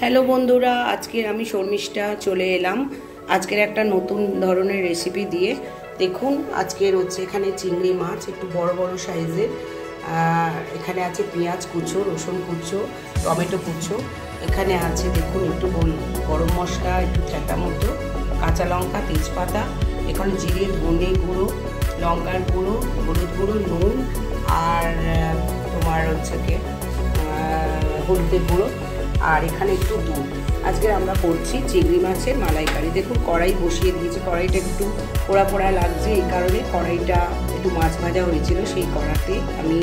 Hello বন্ধুরা, আজকে আমি শর্মিষ্ঠা চলে এলাম আজকের একটা নতুন ধরনের রেসিপি দিয়ে। দেখুন, আজকের হচ্ছে এখানে চিংড়ি মাছ একটু বড় বড় সাইজের, এখানে আছে পেঁয়াজ কুচো, রসুন কুচো, টমেটো কুচো, এখানে আছে দেখুন একটু গরম মশলা, একটু ঠেটা মতো, কাঁচা লঙ্কা, তেজপাতা, এখানে জিরে, ধনে গুঁড়ো, লঙ্কার গুঁড়ো, হলুদ গুঁড়ো, নুন আর তোমার হচ্ছে গিয়ে হলুদের গুঁড়ো, আর এখানে একটু দুধ। আজকে আমরা করছি চিংড়ি মাছের মালাইকারি। দেখুন কড়াই বসিয়ে দিয়েছি, কড়াইটা একটু পোড়া পোড়া লাগছে, এই কারণে কড়াইটা একটু মাছ ভাজা হয়েছিল, সেই কড়াতে আমি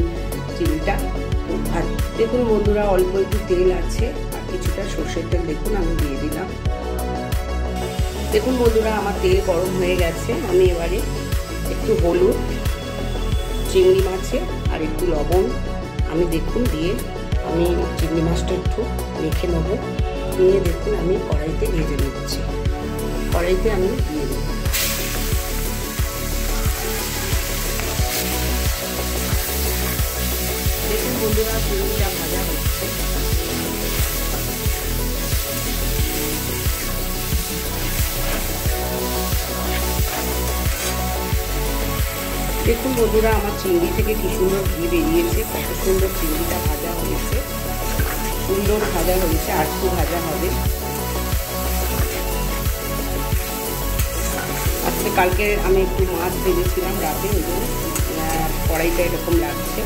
চিংড়িটা ভাজি। দেখুন বন্ধুরা, অল্প একটু তেল আছে আর কিছুটা সর্ষের তেল দেখুন আমি দিয়ে দিলাম। দেখুন বন্ধুরা, আমার তেল গরম হয়ে গেছে। আমি এবারে একটু হলুদ, চিংড়ি মাছে আর একটু লবণ আমি দেখুন দিয়ে আমি চিংড়ি মাছটা একটু মেখে নেব। নিয়ে দেখুন আমি কড়াইতে ভেজে নিচ্ছি, কড়াইতে আমি দিয়ে দেব। দেখুন বন্ধুরা, চিংড়িটা ভাজা হচ্ছে। দেখুন বন্ধুরা, আমার চিংড়ি থেকে কি সুন্দর ঘি বেরিয়েছে, কত সুন্দর চিংড়িটা ভাজা হয়েছে, সুন্দর ভাজা হয়েছে, আর একটু ভাজা হবে। আজকে কালকে আমি একটু মাছ ভেজেছিলাম রাতে, ওই জন্য কড়াইটা এরকম লাগছে।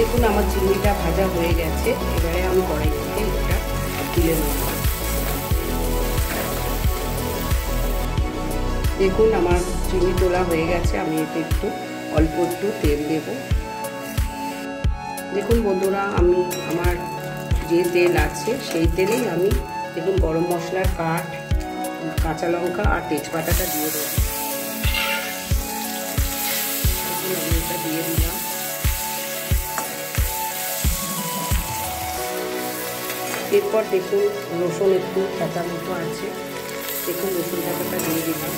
দেখুন আমার চিংড়িটা ভাজা হয়ে গেছে, এবারে আমি কড়াই থেকে এটা তুলে নেব। দেখুন আমার চিংড়ি তোলা হয়ে গেছে, আমি এতে একটু অল্প একটু তেল দেব। দেখুন বন্ধুরা, আমি আমার যে তেল আছে সেই তেলেই আমি দেখুন গরম মশলার কাঠ, কাঁচা লঙ্কা আর তেজপাতাটা দিয়ে দেবো। আমি এটা দিয়ে দিলাম। এরপর দেখুন রসুন একটু কাঁচা মতো আছে, দেখুন রসুন কাঁচাটা দিয়ে দিলাম।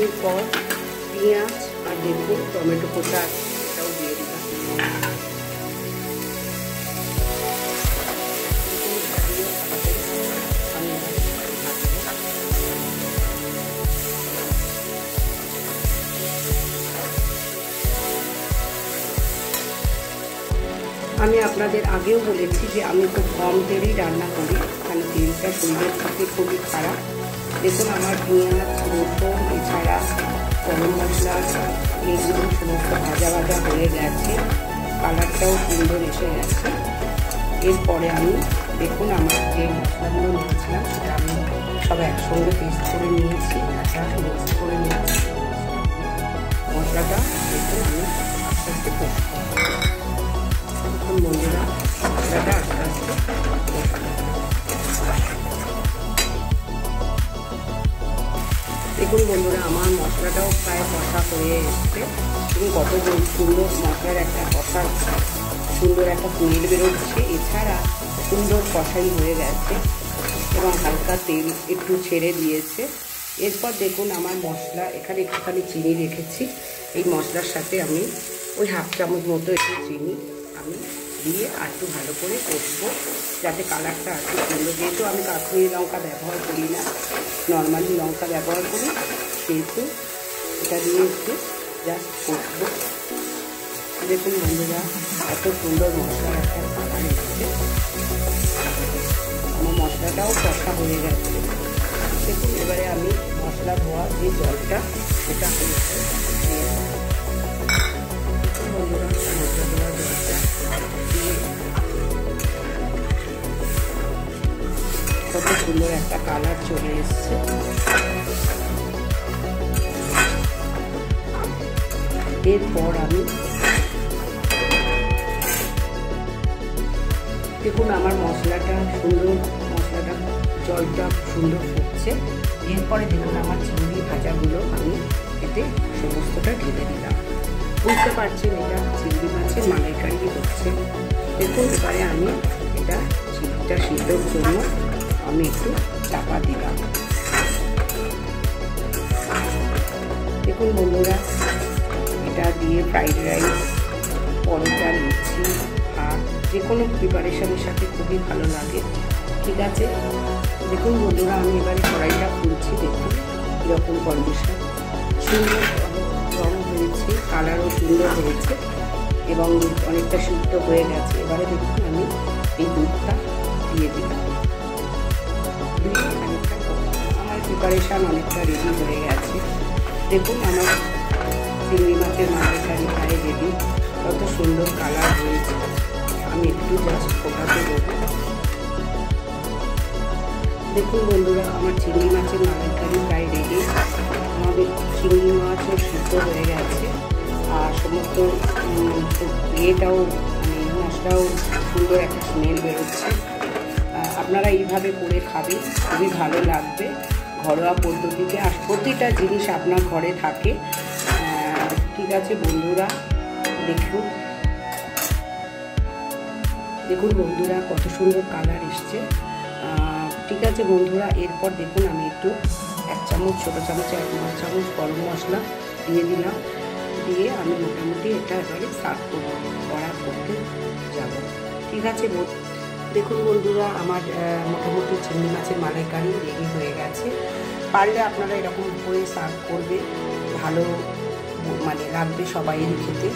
এরপর পেঁয়াজ আর দেখুন টমেটো কোচা আছে, এটাও দিয়ে দিলাম। আমি আপনাদের আগেও বলেছি যে আমি খুব কম তেলেই রান্না করি, কারণ তেলটা শরীরের পক্ষে খুবই খারাপ। দেখুন আমার পেঁয়াজ, রসুন এছাড়া গরম মশলা এগুলো সমস্ত ভাজা ভাজা হয়ে গেছে, কালারটাও সুন্দর এসে গেছে। এরপরে আমি দেখুন আমার যে মশলাগুলো নিয়েছিলাম সেটা আমি সব একসঙ্গে পেস্ট করে নিয়েছি, একটা মিক্স করে নিয়েছি। মশলাটা দেখুন আমি আস্তে আস্তে করছি। দেখুন বন্ধুরা, মশলাটা আস্তে আস্তে দেখুন বন্ধুরা, আমার মশলাটাও প্রায় কষা হয়ে এসছে এবং কত সুন্দর মশলার একটা কষা, সুন্দর একটা স্মেল বেরোচ্ছে, এছাড়া সুন্দর কষাই হয়ে গেছে এবং হালকা তেল একটু ছেড়ে দিয়েছে। এরপর দেখুন আমার মশলা, এখানে একটুখানি চিনি রেখেছি, এই মশলার সাথে আমি ওই হাফ চামচ মতো একটু চিনি আমি দিয়ে আর একটু ভালো করে কষবো, যাতে কালারটা আর একটু সুন্দর। যেহেতু আমি কাশ্মীরি লঙ্কা ব্যবহার করি না, নর্মালি লঙ্কা ব্যবহার করি, সেহেতু এটা দিয়ে একটু জাস্ট কষবো। দেখুন বন্ধুরা, এত সুন্দর মশলার একটা কালার এসছে, আমার মশলাটাও কষা হয়ে গেছে। দেখুন এবারে আমি মশলা ধোয়া যে জলটা সেটা বন্ধুরা, মশলা ধোয়া জলটা দিয়ে কত সুন্দর একটা কালার চলে এসছে। এরপর আমি দেখুন আমার মশলাটা সুন্দর, মশলাটা জলটা সুন্দর ফুটছে। এরপরে দেখুন আমার চিংড়ি ভাজাগুলো আমি এতে সমস্তটা ঢেলে দিলাম। বুঝতে পারছেন এটা চিংড়ি মাছের মালাইকারি হচ্ছে। দেখুন এবারে আমি এটা চিংড়িটা সিদ্ধর জন্য আমি একটু চাপা দিলাম। দেখুন বন্ধুরা, এটা দিয়ে ফ্রাইড রাইস, পরোটা, লুচি, ভাত যে কোনো প্রিপারেশনের সাথে খুবই ভালো লাগে। ঠিক আছে, দেখুন বন্ধুরা, আমি এবারে কড়াইটা খুলছি। দেখুন কীরকম কন্ডিশন, সুন্দর রং হয়েছে, কালারও সুন্দর হয়েছে এবং অনেকটা সিদ্ধ হয়ে গেছে। এবারে দেখুন আমি এই দুধটা দিয়ে দিলাম। আমার প্রিপারেশান অনেকটা রেডি হয়ে গেছে। দেখুন আমার চিংড়ি মাছের মালাইকারি প্রায় রেডি। কত সুন্দর কালার হয়েছে। আমি একটু জাস্ট ফোটাতে দেবো। দেখুন বন্ধুরা, আমার চিংড়ি মাছের মালাইকারি প্রায় রেডি। আমাদের চিংড়ি মাছও সিদ্ধ হয়ে গেছে আর সমস্ত ইয়েটাও মানে মশলাও সুন্দর একটা স্মেল বেরোচ্ছে। আপনারা এইভাবে করে খাবেন, খুবই ভালো লাগবে ঘরোয়া পদ্ধতিতে। আর প্রতিটা জিনিস আপনার ঘরে থাকে। ঠিক আছে বন্ধুরা, দেখুন বন্ধুরা কত সুন্দর কালার এসছে। ঠিক আছে বন্ধুরা, এরপর দেখুন আমি একটু 1 চামচ, ছোটো চামচে 1 চামচ গরম মশলা দিয়ে দিলাম। দিয়ে আমি মোটামুটি এটা এবারে সার্ভ করতে যাব। ঠিক আছে, দেখুন বন্ধুরা, আমার মোটামুটি চিংড়ি মাছের মালাইকারি রেডি হয়ে গেছে। পারলে আপনারা এরকম করে সার্ভ করবে, ভালো মানে লাগবে সবাইয়েরই খেতে।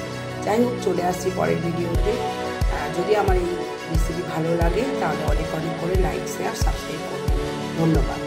যাই হোক, চলে আসছি পরের ভিডিওতে। যদি আমার এই রেসিপি ভালো লাগে তাহলে অনেক অনেক করে লাইক, শেয়ার, সাবস্ক্রাইব করবেন। ধন্যবাদ।